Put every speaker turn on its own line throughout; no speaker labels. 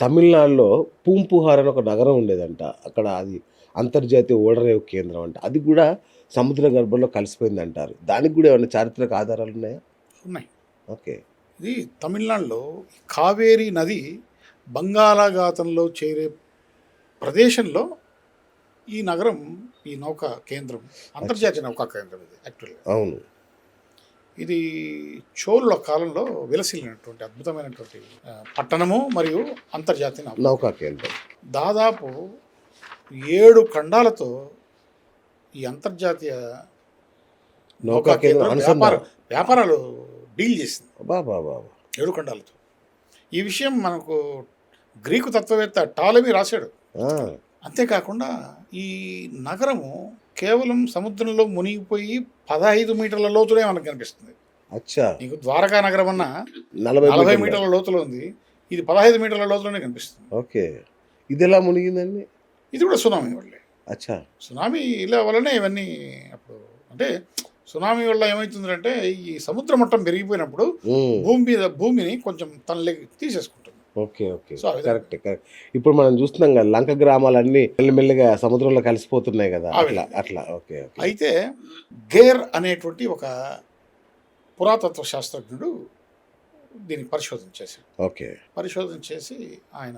తమిళనాడులో పూంపుహార్ అని ఒక నగరం ఉండేదంట. అక్కడ అది అంతర్జాతీయ ఓడరేవు కేంద్రం అంట. అది గూడా సముద్ర గర్భంలో కలిసిపోయిందంటారు. దానికి గూడా ఏమన్నా చారిత్రక ఆధారాలున్నాయా?
ఉన్నాయి.
ఓకే.
ఇది తమిళనాడులో కావేరీ నది బంగాళాఖాతంలో చేరే ప్రదేశంలో ఈ నగరం, ఈ నౌకా కేంద్రం, అంతర్జాతీయ నౌకా కేంద్రం ఇది యాక్చువల్గా.
అవును.
ఇది చోళుల కాలంలో విలసిల్లినటువంటి అద్భుతమైనటువంటి పట్టణము మరియు అంతర్జాతీయ
నౌకా కేంద్రం.
దాదాపు 7 ఖండాలతో ఈ అంతర్జాతీయ నౌకా కేంద్రం వ్యాపారాలు డీల్ చేసింది. 7 ఖండాలతో. ఈ విషయం మనకు గ్రీకు తత్వవేత్త టాలమీ రాశాడు. అంతేకాకుండా ఈ నగరము కేవలం సముద్రంలో మునిగిపోయి 15 మీటర్ల లోతులే మనకు కనిపిస్తుంది. నీకు ద్వారకా నగరం అన్న 40 మీటర్ల లోతులో ఉంది, ఇది 15 మీటర్ల లోతులోనే కనిపిస్తుంది.
ఓకే. ఇది ఎలా మునిగిందండి?
ఇది కూడా సునామీ వల్లే. సునామీ ఇలా వల్లనే ఇవన్నీ. అప్పుడు అంటే సునామీ వల్ల ఏమవుతుందంటే ఈ సముద్ర మట్టం పెరిగిపోయినప్పుడు భూమిని కొంచెం తనలోకి తీసేసుకుంటుంది.
ఓకే. కరెక్ట్. ఇప్పుడు మనం చూస్తున్నాం కదా, లంక గ్రామాలన్నీ మెల్లిమెల్లిగా సముద్రంలో కలిసిపోతున్నాయి కదా, అట్లా. ఓకే.
అయితే గేర్ అనేటువంటి ఒక పురాతత్వ శాస్త్రజ్ఞుడు దీన్ని పరిశోధన చేశాడు.
ఓకే.
పరిశోధన చేసి ఆయన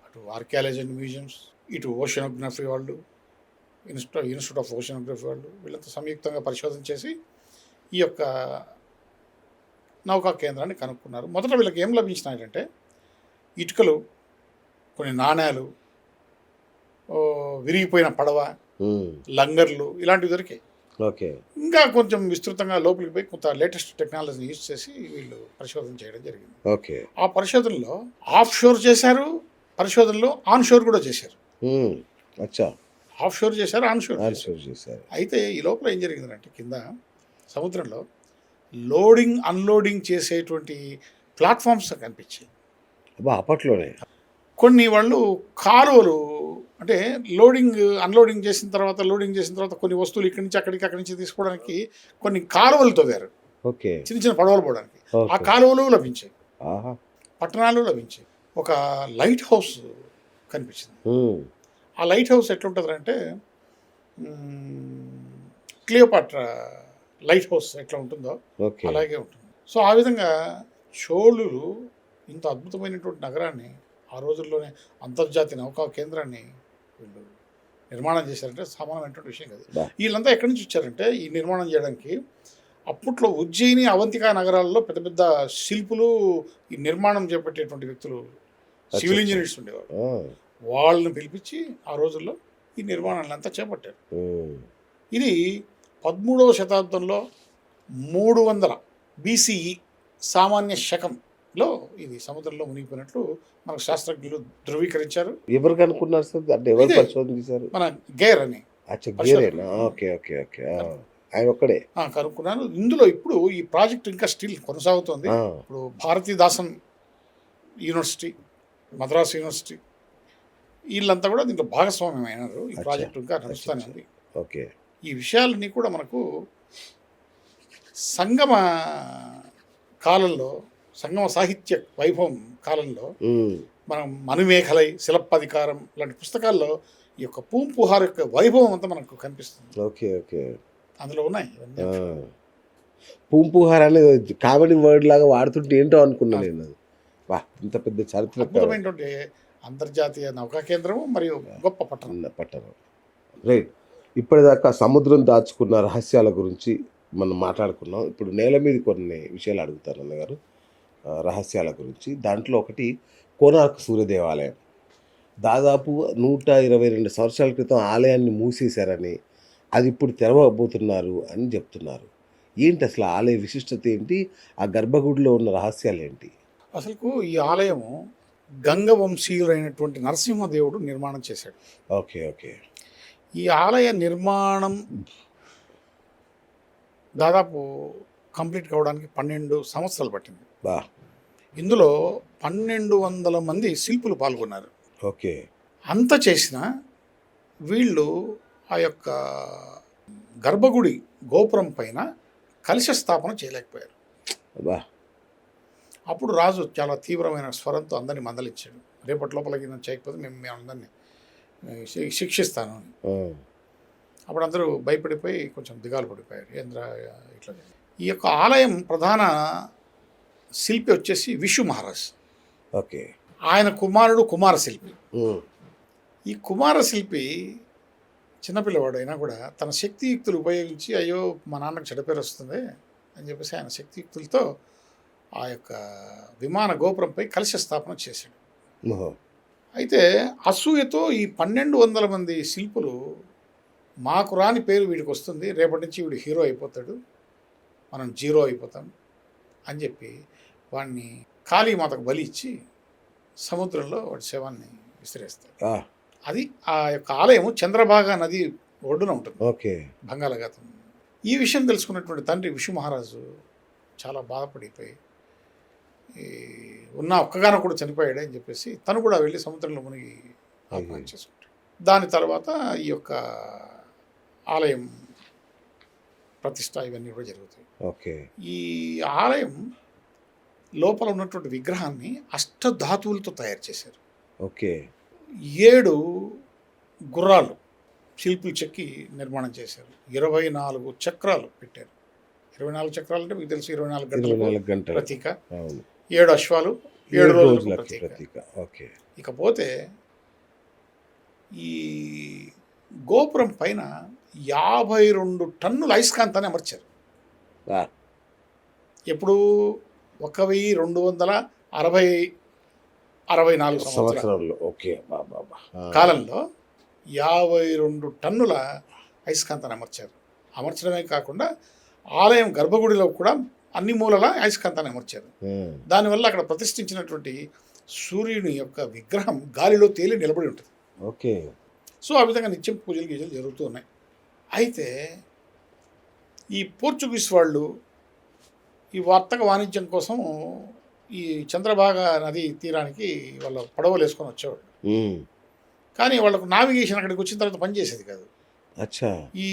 అటు ఆర్కియాలజీ అండ్ మ్యూజియంస్, ఇటు ఓషనోగ్రఫీ వాళ్ళు, ఇన్స్టిట్యూట్ ఆఫ్ ఓషనోగ్రఫీ వాళ్ళు, వీళ్ళంతా సంయుక్తంగా పరిశోధన చేసి ఈ యొక్క నౌకా కేంద్రాన్ని కనుక్కున్నారు. మొదట వీళ్ళకి ఏం లభించినాయంటే ఇటుకలు, కొన్ని నాణ్యాలు, విరిగిపోయిన పడవ, లంగర్లు ఇలాంటివి దొరికాయి.
ఓకే.
ఇంకా కొంచెం విస్తృతంగా లోపలికి పోయి కొంత లేటెస్ట్ టెక్నాలజీని యూజ్ చేసి వీళ్ళు పరిశోధన చేయడం జరిగింది.
ఓకే.
ఆ పరిశోధనలో ఆఫ్ షోర్ చేశారు, పరిశోధనలో ఆన్ షోర్ కూడా చేశారు. ఆఫ్ షోర్ చేశారు, ఆన్ షోర్ చేశారు. అయితే ఈ లోపల ఏం జరిగిందంటే కింద సముద్రంలో లోడింగ్ అన్లోడింగ్ చేసేటువంటి ప్లాట్ఫామ్స్ కనిపించాయి.
అప్పట్లోనే
కొన్ని వాళ్ళు కాలువలు, అంటే అన్లోడింగ్ చేసిన తర్వాత కొన్ని వస్తువులు ఇక్కడి నుంచి అక్కడి నుంచి తీసుకోవడానికి కొన్ని కాలువలు తవ్వారు.
ఓకే.
చిన్న చిన్న పడవలు పోవడానికి. ఆ కాలువలు లభించాయి, పట్టణాలు లభించాయి. ఒక లైట్ హౌస్ కనిపించింది. ఆ లైట్ హౌస్ ఎట్లుంటుందంటే క్లియోపాట్రా లైట్ హౌస్ ఎట్లా ఉంటుందో అలాగే ఉంటుంది. సో ఆ విధంగా చోళులు ఇంత అద్భుతమైనటువంటి నగరాన్ని, ఆ రోజుల్లోనే అంతర్జాతీయ నౌకా కేంద్రాన్ని వీళ్ళు నిర్మాణం చేశారంటే సామాన్యమైనటువంటి విషయం కాదు. వీళ్ళంతా ఎక్కడి నుంచి వచ్చారంటే ఈ నిర్మాణం చేయడానికి అప్పట్లో ఉజ్జయిని, అవంతికా నగరాల్లో పెద్ద పెద్ద శిల్పులు, ఈ నిర్మాణం చేపట్టేటువంటి వ్యక్తులు, సివిల్ ఇంజనీర్స్ ఉండేవారు. వాళ్ళని పిలిపించి ఆ రోజుల్లో ఈ నిర్మాణాలంతా చేపట్టారు. ఇది 13వ శతాబ్దంలో 300 BCE సామాన్య శకంలో ఇది సముద్రంలో మునిగిపోయినట్లు మనకు శాస్త్రజ్ఞులు ధృవీకరించారు.
ఎవరు కనుక్కున్నారు సార్? అంటే ఎవరు పరిశోధన చేశారు?
మన గేర్ అని.
ఆయన ఒక్కడే
కనుక్కున్నారు. ఇందులో ఇప్పుడు ఈ ప్రాజెక్ట్ ఇంకా స్టిల్ కొనసాగుతుంది. ఇప్పుడు భారతీదాసన్ యూనివర్సిటీ, మద్రాస్ యూనివర్సిటీ వీళ్ళంతా కూడా దీంట్లో భాగస్వామ్యం అయినారు. ఈ ప్రాజెక్టు ఇంకా నడుస్తూనే ఉంది.
ఓకే.
ఈ విషయాలన్నీ కూడా మనకు సంగమ కాలంలో, సంగమ సాహిత్య వైభవం కాలంలో మనం మణిమేఖలై, శిలప్పధికారం లాంటి పుస్తకాల్లో ఈ యొక్క పూంపుహార్ యొక్క వైభవం అంతా మనకు కనిపిస్తుంది.
ఓకే.
అందులో ఉన్నాయి.
పూంపుహార్ అనేది కామెడీ వర్డ్ లాగా వాడుతుంటే ఏంటో అనుకున్నా నేను. ఇంత పెద్ద చరిత్ర,
అద్భుతమైనటువంటి అంతర్జాతీయ నౌకా కేంద్రము మరియు గొప్ప పట్టణం.
రైట్. ఇప్పటిదాకా సముద్రం దాచుకున్న రహస్యాల గురించి మనం మాట్లాడుకున్నాం. ఇప్పుడు నేల మీద కొన్ని విషయాలు అడుగుతారు అన్నగారు, రహస్యాల గురించి. దాంట్లో ఒకటి కోనార్క్ సూర్య దేవాలయం. దాదాపు 122 సంవత్సరాల క్రితం ఆలయాన్ని మూసేశారని, అది ఇప్పుడు తెరవబోతున్నారు అని చెప్తున్నారు. ఏంటి అసలు ఆలయ విశిష్టత ఏంటి? ఆ గర్భగుడిలో ఉన్న రహస్యాలు ఏంటి?
అసలు ఈ ఆలయము గంగవంశీయులైనటువంటి నరసింహదేవుడు నిర్మాణం చేశాడు.
ఓకే.
ఈ ఆలయ నిర్మాణం దాదాపు కంప్లీట్ కావడానికి 12 సంవత్సరాలు పట్టింది. ఇందులో 1200 మంది శిల్పులు పాల్గొన్నారు.
ఓకే.
అంత చేసిన వీళ్ళు ఆ యొక్క గర్భగుడి గోపురం పైన కలశ స్థాపన చేయలేకపోయారు. అప్పుడు రాజు చాలా తీవ్రమైన స్వరంతో అందరినీ మందలించాడు. రేపటి లోపలికి నేను చేయకపోతే మేము అందరినీ శిక్షిస్తాను అని. అప్పుడు అందరూ భయపడిపోయి కొంచెం దిగాలు పడిపోయారు. ఏంద్రా ఇట్లా. ఈ యొక్క ఆలయం ప్రధాన శిల్పి వచ్చేసి విషు మహారాజ్.
ఓకే.
ఆయన కుమారుడు కుమార శిల్పి. ఈ కుమార శిల్పి చిన్నపిల్లవాడు అయినా కూడా తన శక్తియుక్తులు ఉపయోగించి అయ్యో మా నాన్నకు చెడ్డ పేరు వస్తుంది అని చెప్పేసి ఆయన శక్తియుక్తులతో ఆ యొక్క విమాన గోపురంపై కలశ స్థాపన చేశాడు. అయితే అసూయతో ఈ 1200 మంది శిల్పులు మాకు రాని పేరు వీడికి వస్తుంది, రేపటి నుంచి వీడు హీరో అయిపోతాడు, మనం జీరో అయిపోతాం అని చెప్పి వాడిని కాళీమాతకు బలి ఇచ్చి సముద్రంలో వాడి శవాన్ని విసిరేస్తాడు. అది ఆ యొక్క ఆలయం చంద్రభాగా నది ఒడ్డున ఉంటుంది.
ఓకే.
బంగాళాఖాతం. ఈ విషయం తెలుసుకున్నటువంటి తండ్రి విషు మహారాజు చాలా బాధపడిపోయి ఉన్న ఒక్కగానో కూడా చనిపోయాడే అని చెప్పేసి తను కూడా వెళ్ళి సముద్రంలో మునిగి ఆత్మహత్య చేసుకుంటాడు. దాని తర్వాత ఈ యొక్క ఆలయం ప్రతిష్ట ఇవన్నీ కూడా జరుగుతాయి.
ఓకే.
ఈ ఆలయం లోపల ఉన్నటువంటి విగ్రహాన్ని అష్టధాతువులతో తయారు చేశారు.
ఓకే.
7 గుర్రాలు శిల్పులు చెక్కి నిర్మాణం చేశారు. 24 చక్రాలు పెట్టారు. 24 చక్రాలు అంటే మీకు తెలుసు 24 గంటల ప్రతీక. 7 అశ్వాలు 7 రోజుల ప్రతీక.
ఓకే. ఇకపోతే
ఈ గోపురం పైన 52 టన్నుల అయస్కాంతాన్ని అమర్చారు. ఎప్పుడు 1264 సంవత్సరాలు కాలంలో 52 టన్నుల అయస్కాంతాన్ని అమర్చారు. అమర్చడమే కాకుండా ఆలయం గర్భగుడిలో కూడా అన్ని మూలల అయస్కాంతాన్ని అమర్చారు. దానివల్ల అక్కడ ప్రతిష్ఠించినటువంటి సూర్యుని యొక్క విగ్రహం గాలిలో తేలి నిలబడి ఉంటుంది.
ఓకే.
సో ఆ విధంగా నిత్యం పూజలు గీజలు జరుగుతూ ఉన్నాయి. అయితే ఈ పోర్చుగీస్ వాళ్ళు ఈ వర్తక వాణిజ్యం కోసం ఈ చంద్రభాగా నది తీరానికి వాళ్ళ పడవలు వేసుకొని వచ్చేవాళ్ళు. కానీ వాళ్ళకు నావిగేషన్ అక్కడికి వచ్చిన తర్వాత పనిచేసేది కాదు. ఈ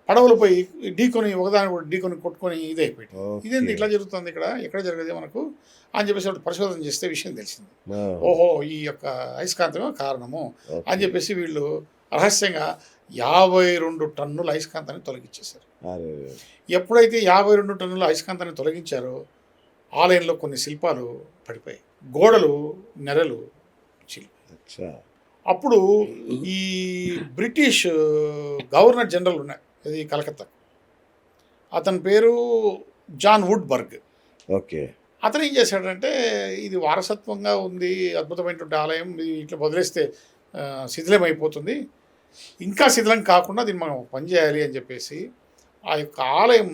పడవలపై ఢీకొని ఒకదాని కూడా ఢీకొని కొట్టుకొని ఇదైపోయింది. ఇదేంటి ఇట్లా జరుగుతుంది, ఎక్కడ జరగదు మనకు అని చెప్పేసి పరిశోధన చేస్తే విషయం తెలిసింది. ఓహో ఈ యొక్క అయస్కాంతమే కారణము అని చెప్పేసి వీళ్ళు రహస్యంగా 52 టన్నుల అయస్కాంతాన్ని తొలగించేశారు. ఎప్పుడైతే 52 టన్నుల అయస్కాంతాన్ని తొలగించారో ఆలయంలో కొన్ని శిల్పాలు పడిపోయాయి, గోడలు నెరలు చిల్లిపోయాయి. అప్పుడు ఈ బ్రిటిష్ గవర్నర్ జనరల్ ఉన్నాయి, ఇది కలకత్తా, అతని పేరు జాన్ వుడ్బర్గ్.
ఓకే.
అతను ఏం చేశాడంటే ఇది వారసత్వంగా ఉంది, అద్భుతమైనటువంటి ఆలయం, ఇట్లా వదిలేస్తే శిథిలం అయిపోతుంది, ఇంకా శిథిలం కాకుండా దీన్ని మనం పనిచేయాలి అని చెప్పేసి ఆ యొక్క ఆలయం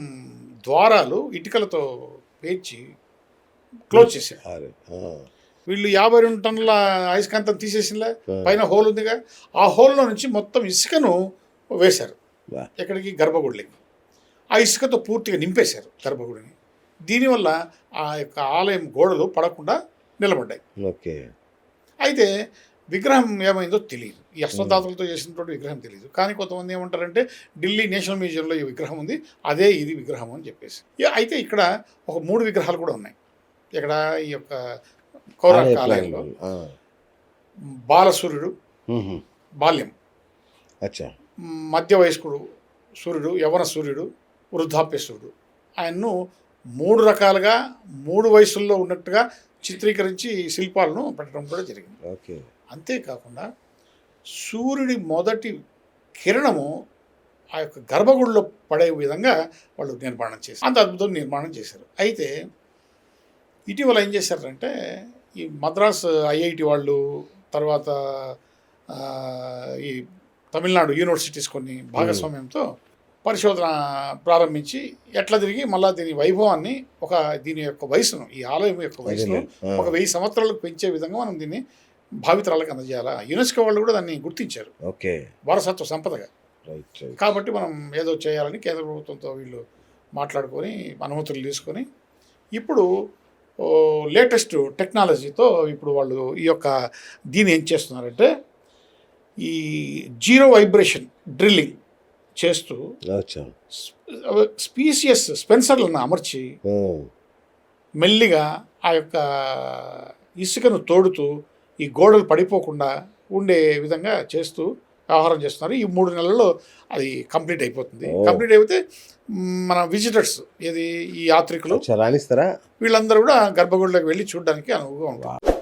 ద్వారాలు ఇటుకలతో పేర్చి క్లోజ్ చేశారు. వీళ్ళు 52 టన్నుల అయస్కాంతం తీసేసినలే, పైన హోల్ ఉందిగా, ఆ హోల్లో నుంచి మొత్తం ఇసుకను వేశారు ఎక్కడికి, గర్భగుడికి. ఆ ఇసుకతో పూర్తిగా నింపేశారు గర్భగుడిని. దీనివల్ల ఆ యొక్క ఆలయం గోడలు పడకుండా నిలబడ్డాయి.
ఓకే.
అయితే విగ్రహం ఏమైందో తెలియదు, ఈ అష్టధాతులతో చేసినటువంటి విగ్రహం తెలియదు. కానీ కొంతమంది ఏమంటారంటే ఢిల్లీ నేషనల్ మ్యూజియంలో ఈ విగ్రహం ఉంది, అదే ఇది విగ్రహం అని చెప్పేసి. అయితే ఇక్కడ ఒక 3 విగ్రహాలు కూడా ఉన్నాయి. ఇక్కడ ఈ యొక్క కౌరవ ఆలయంలో బాలసూర్యుడు, బాల్యం, మధ్య వయస్కుడు సూర్యుడు, యవన సూర్యుడు, వృద్ధాప్య సూర్యుడు, ఆయన్ను 3 రకాలుగా 3 వయసుల్లో ఉన్నట్టుగా చిత్రీకరించి శిల్పాలను పెట్టడం కూడా జరిగింది.
ఓకే.
అంతేకాకుండా సూర్యుడి మొదటి కిరణము ఆ యొక్క గర్భగుడిలో పడే విధంగా వాళ్ళు నిర్మాణం చేశారు, అంత అద్భుతం నిర్మాణం చేశారు. అయితే ఇటీవల ఏం చేశారంటే ఈ మద్రాస్ ఐఐటి వాళ్ళు, తర్వాత ఈ తమిళనాడు యూనివర్సిటీస్ కొన్ని భాగస్వామ్యంతో పరిశోధన ప్రారంభించి ఎట్లా తిరిగి మళ్ళీ దీని వైభవాన్ని దీని యొక్క వయసును, ఈ ఆలయం యొక్క వయసును 1000 సంవత్సరాలకు పెంచే విధంగా మనం దీన్ని భావితరాలకు అందజేయాలా. యునెస్కో వాళ్ళు కూడా దాన్ని గుర్తించారు వారసత్వ సంపదగా. కాబట్టి మనం ఏదో చేయాలని కేంద్ర ప్రభుత్వంతో వీళ్ళు మాట్లాడుకొని అనుమతులు తీసుకొని ఇప్పుడు లేటెస్ట్ టెక్నాలజీతో ఇప్పుడు వాళ్ళు ఈ యొక్క దీన్ని ఏం చేస్తున్నారంటే ఈ జీరో వైబ్రేషన్ డ్రిల్లింగ్ చేస్తూ స్పీసియస్ స్పెన్సర్లను అమర్చి మెల్లిగా ఆ యొక్క ఇసుకను తోడుతూ ఈ గోడలు పడిపోకుండా ఉండే విధంగా చేస్తూ వ్యవహారం చేస్తున్నారు. ఈ 3 నెలల్లో అది కంప్లీట్ అయిపోతుంది. కంప్లీట్ అయిపోతే మన విజిటర్స్ ఈ యాత్రికులు
రాణిస్తారా
వీళ్ళందరూ కూడా గర్భగుడిలోకి వెళ్ళి చూడడానికి అనువుగా ఉంటుంది.